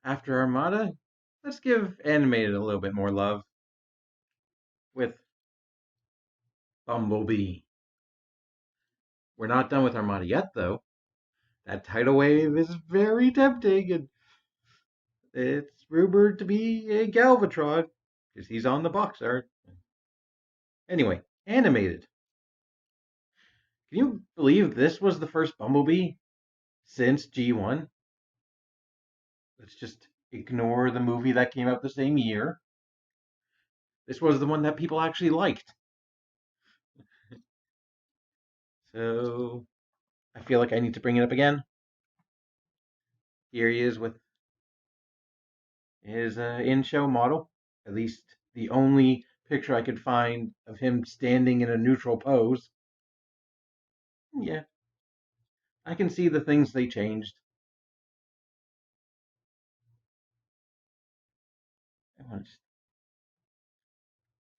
After Armada, let's give animated a little bit more love with Bumblebee. We're not done with Armada yet, though. That tidal wave is very tempting, and it's rumored to be a Galvatron because he's on the box art. Anyway, animated. Can you believe this was the first Bumblebee since G1? Let's just ignore the movie that came out the same year. This was the one that people actually liked. So I feel like I need to bring it up again. Here he is with his in-show model. At least the only picture I could find of him standing in a neutral pose. Yeah, I can see the things they changed.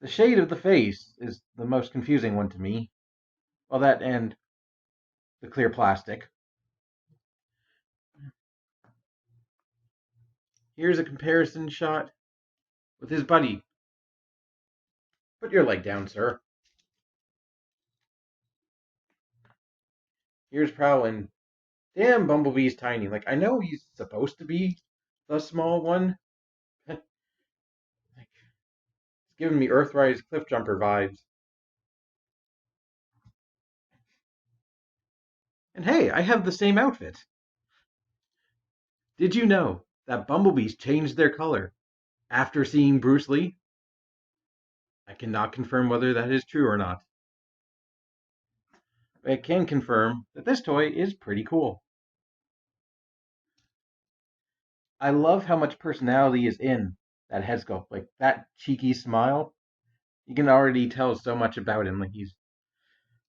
The shade of the face is the most confusing one to me. Well, that and the clear plastic. Here's a comparison shot with his buddy. Put your leg down, sir. Here's Prowl, and damn, Bumblebee's tiny. Like, I know he's supposed to be the small one. Like, it's giving me Earthrise Cliffjumper vibes. And hey, I have the same outfit. Did you know that bumblebees changed their color after seeing Bruce Lee? I cannot confirm whether that is true or not. But I can confirm that this toy is pretty cool. I love how much personality is in that head sculpt. Like that cheeky smile, you can already tell so much about him. Like he's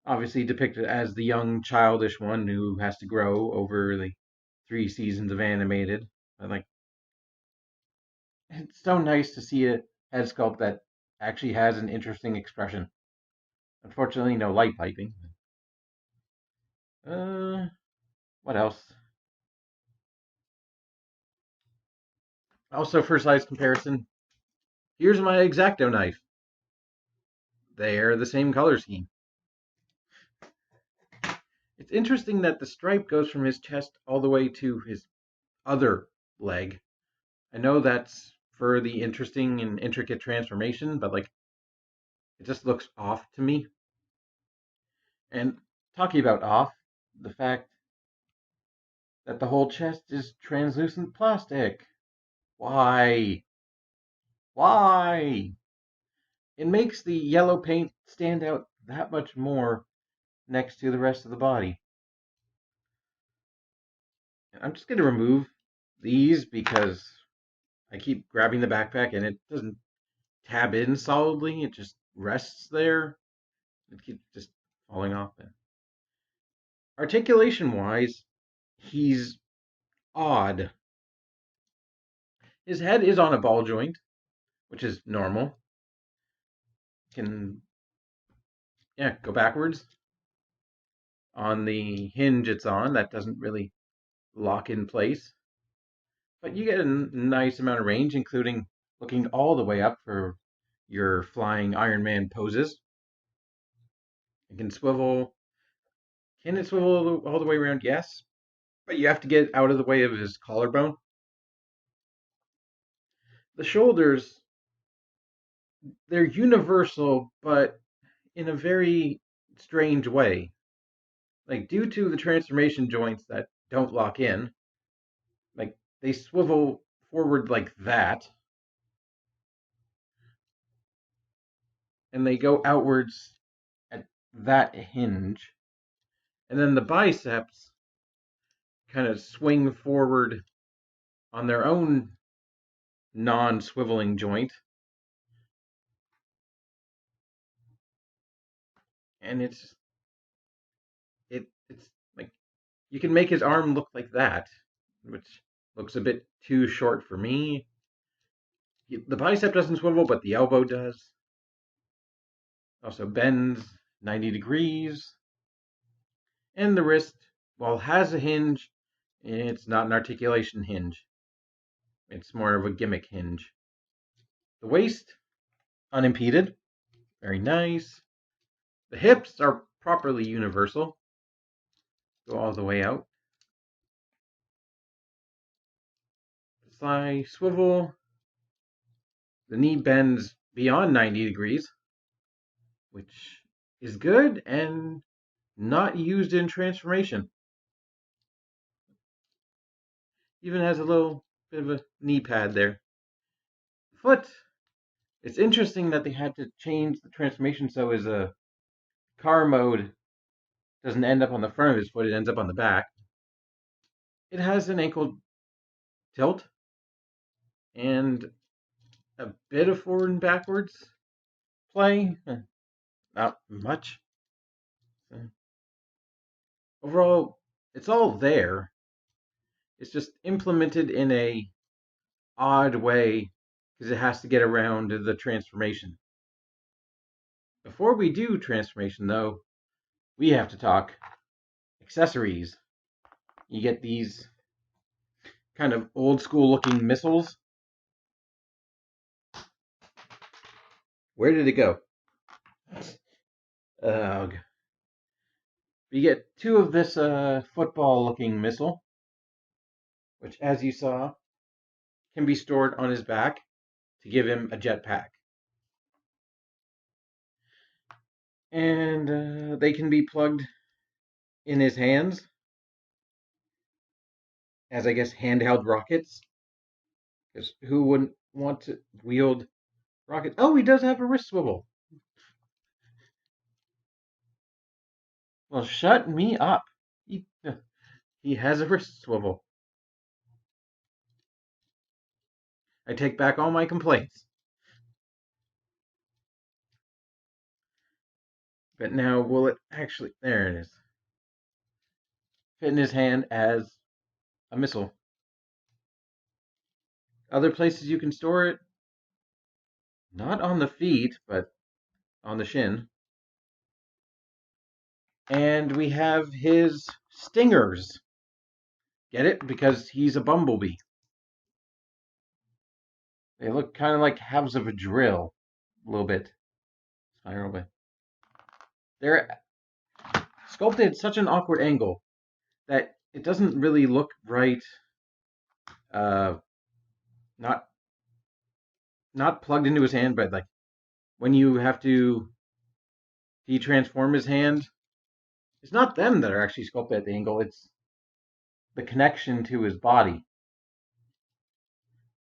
obviously depicted as the young, childish one who has to grow over the 3 seasons of animated. But like, it's so nice to see a head sculpt that actually has an interesting expression. Unfortunately, no light piping. What else? Also, for size comparison, here's my X-Acto knife. They're the same color scheme. It's interesting that the stripe goes from his chest all the way to his other leg. I know that's for the interesting and intricate transformation, but like, it just looks off to me. And talking about off, the fact that the whole chest is translucent plastic. Why? Why? It makes the yellow paint stand out that much more next to the rest of the body. I'm just going to remove these because I keep grabbing the backpack and it doesn't tab in solidly. It just rests there. It keeps just falling off. Articulation wise, he's odd. His head is on a ball joint, which is normal. Can, yeah, go backwards. On the hinge it's on, that doesn't really lock in place. But you get a nice amount of range, including looking all the way up for your flying Iron Man poses. It can swivel. Can it swivel all the way around? Yes. But you have to get out of the way of his collarbone. The shoulders, they're universal, but in a very strange way. Like, due to the transformation joints that don't lock in, like, they swivel forward like that, and they go outwards at that hinge. And then the biceps kind of swing forward on their own non-swiveling joint. And it's like you can make his arm look like that, which looks a bit too short for me. The bicep doesn't swivel, but the elbow does. Also bends 90 degrees. And the wrist, while has a hinge, it's not an articulation hinge. It's more of a gimmick hinge. The waist, unimpeded. Very nice. The hips are properly universal. Go all the way out. The thigh swivel. The knee bends beyond 90 degrees, which is good and not used in transformation. Even has a little bit of a knee pad there. Foot. It's interesting that they had to change the transformation so his car mode doesn't end up on the front of his foot, it ends up on the back. It has an ankle tilt and a bit of forward and backwards play. Not much. Overall, it's all there. It's just implemented in a odd way because it has to get around the transformation. Before we do transformation, though, we have to talk accessories. You get these kind of old school looking missiles. Where did it go? Ugh. You get two of this football looking missile, which, as you saw, can be stored on his back to give him a jetpack. And they can be plugged in his hands as, I guess, handheld rockets. Because who wouldn't want to wield rockets? Oh, he does have a wrist swivel. Well, shut me up. He has a wrist swivel. I take back all my complaints. But now, will it actually... There it is. Fit in his hand as a missile. Other places you can store it, not on the feet, but on the shin. And we have his stingers. Get it? Because he's a bumblebee. They look kind of like halves of a drill. A little bit. Spiral, but they're sculpted at such an awkward angle that it doesn't really look right. Not plugged into his hand, but like when you have to de-transform his hand, it's not them that are actually sculpted at the angle. It's the connection to his body.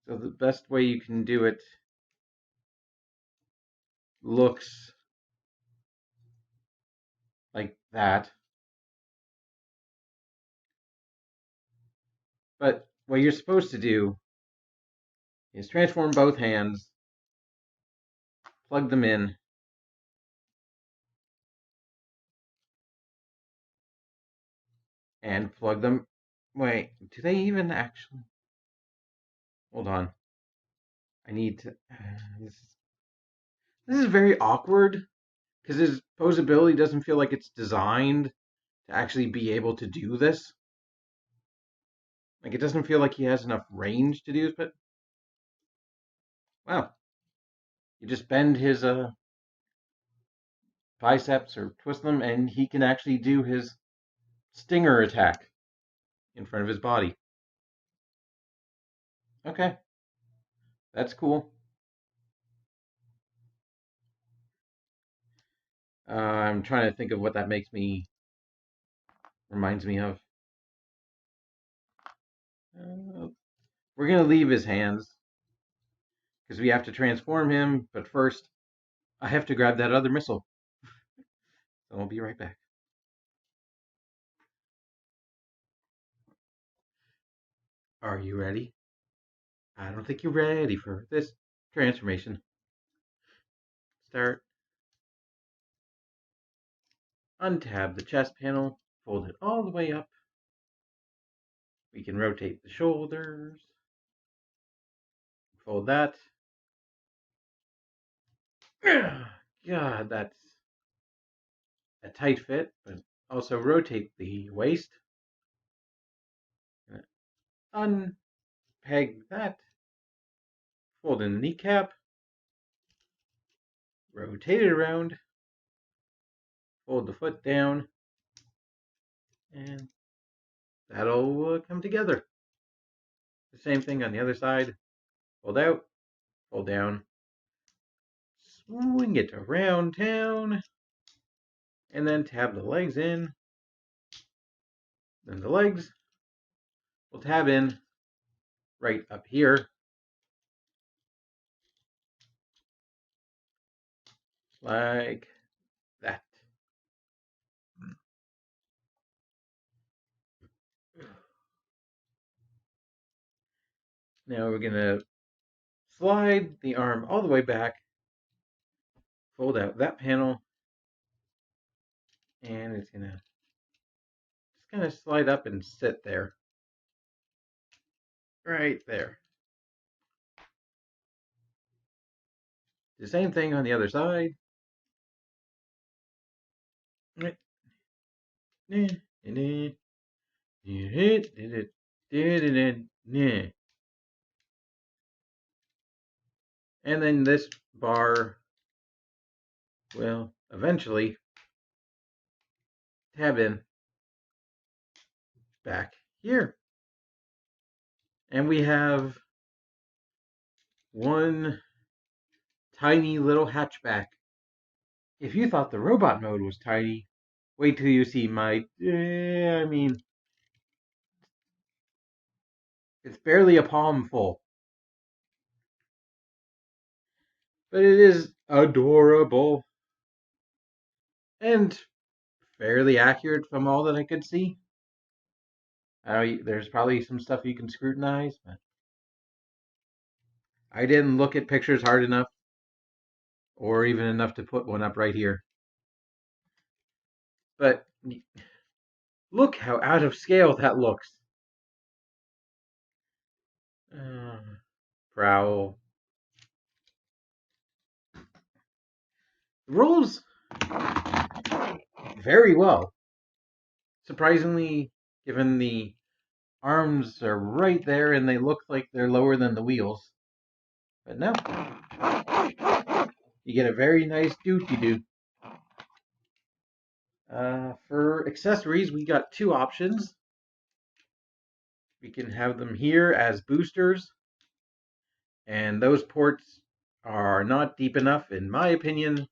So the best way you can do it looks like that. But what you're supposed to do is transform both hands, plug them in, and plug them. Wait, do they even actually? Hold on. I need to. This is very awkward because his posability doesn't feel like it's designed to actually be able to do this. Like, it doesn't feel like he has enough range to do this, but wow. You just bend his biceps or twist them, and he can actually do his stinger attack in front of his body. Okay. That's cool. I'm trying to think of what that reminds me of. We're going to leave his hands because we have to transform him, but first, I have to grab that other missile. So I'll be right back. Are you ready? I don't think you're ready for this transformation. Start. Untab the chest panel, fold it all the way up. We can rotate the shoulders. Fold that. God, that's a tight fit, but also rotate the waist. Unpeg that. fold in the kneecap, rotate it around, fold the foot down, and that'll come together. The same thing on the other side. Fold out, fold down, swing it around town, and then tab the legs in. Then the legs will tab in right up here, like that. Now we're going to slide the arm all the way back, fold out that panel, and it's going to just kind of slide up and sit there. Right there. The same thing on the other side. And then this bar will eventually tab in back here. And we have one tiny little hatchback. If you thought the robot mode was tiny, wait till you see my, I mean, it's barely a palm full. But it is adorable. And fairly accurate from all that I could see. There's probably some stuff you can scrutinize, but I didn't look at pictures hard enough, or even enough to put one up right here. But look how out of scale that looks. Prowl. Rolls very well. Surprisingly, given the arms are right there and they look like they're lower than the wheels. But no. You get a very nice dooty-doo. For accessories, we got two options. We can have them here as boosters, and those ports are not deep enough, in my opinion,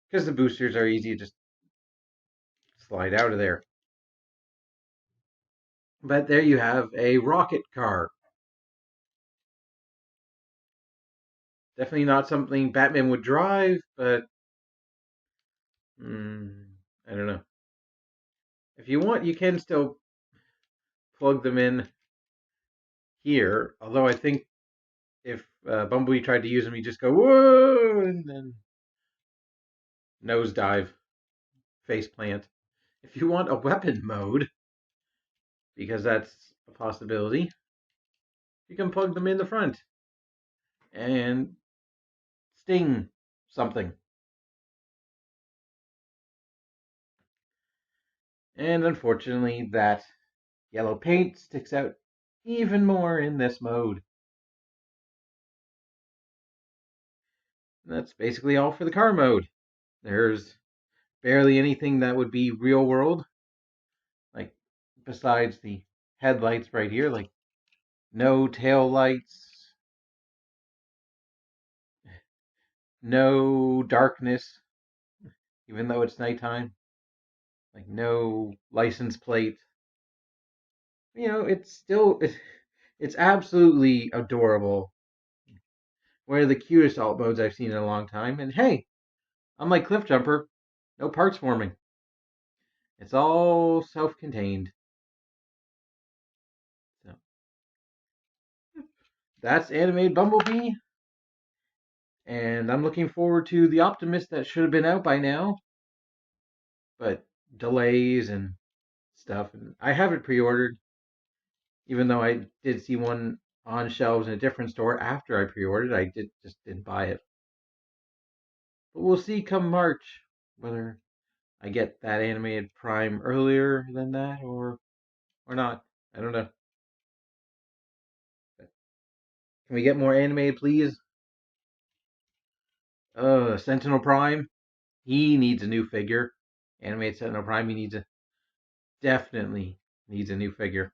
because the boosters are easy to just slide out of there. But there you have a rocket car. Definitely not something Batman would drive, but I don't know. If you want, you can still plug them in here, although I think if Bumblebee tried to use them, he'd just go, whoa, and then nosedive, face plant. If you want a weapon mode, because that's a possibility, you can plug them in the front and sting something. And unfortunately, that yellow paint sticks out even more in this mode. That's basically all for the car mode. There's barely anything that would be real world, like besides the headlights right here, like no tail lights, no darkness, even though it's nighttime, like no license plate. You know, it's absolutely adorable. One of the cutest alt modes I've seen in a long time. And hey, unlike Cliff Jumper, no parts forming. It's all self-contained. So that's animated Bumblebee, and I'm looking forward to the Optimus that should have been out by now, but delays and stuff. And I have it pre-ordered, even though I did see one on shelves in a different store after I pre-ordered. I just didn't buy it. But we'll see come March whether I get that animated Prime earlier than that or not. I don't know. But Can we get more animated, please? Sentinel Prime. He needs a new figure. Animated Sentinel Prime. Definitely needs a new figure.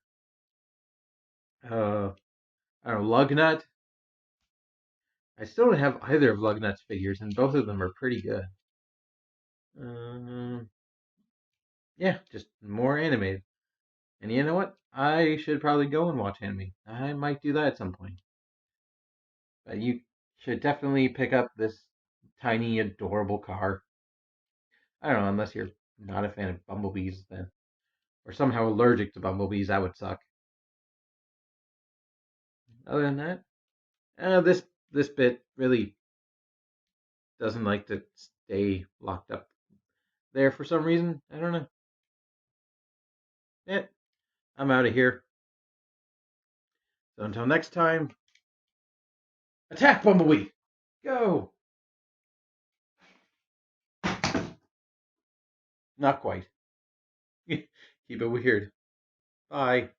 I don't know, Lugnut. I still don't have either of Lugnut's figures, and both of them are pretty good. Yeah, just more animated. And you know what? I should probably go and watch anime. I might do that at some point. But you should definitely pick up this tiny, adorable car. I don't know, unless you're not a fan of bumblebees, then, or somehow allergic to bumblebees, that would suck. Other than that, this bit really doesn't like to stay locked up there for some reason. I don't know. Yeah, I'm out of here. So until next time, attack Bumblebee! Go! Not quite. Keep it weird. Bye.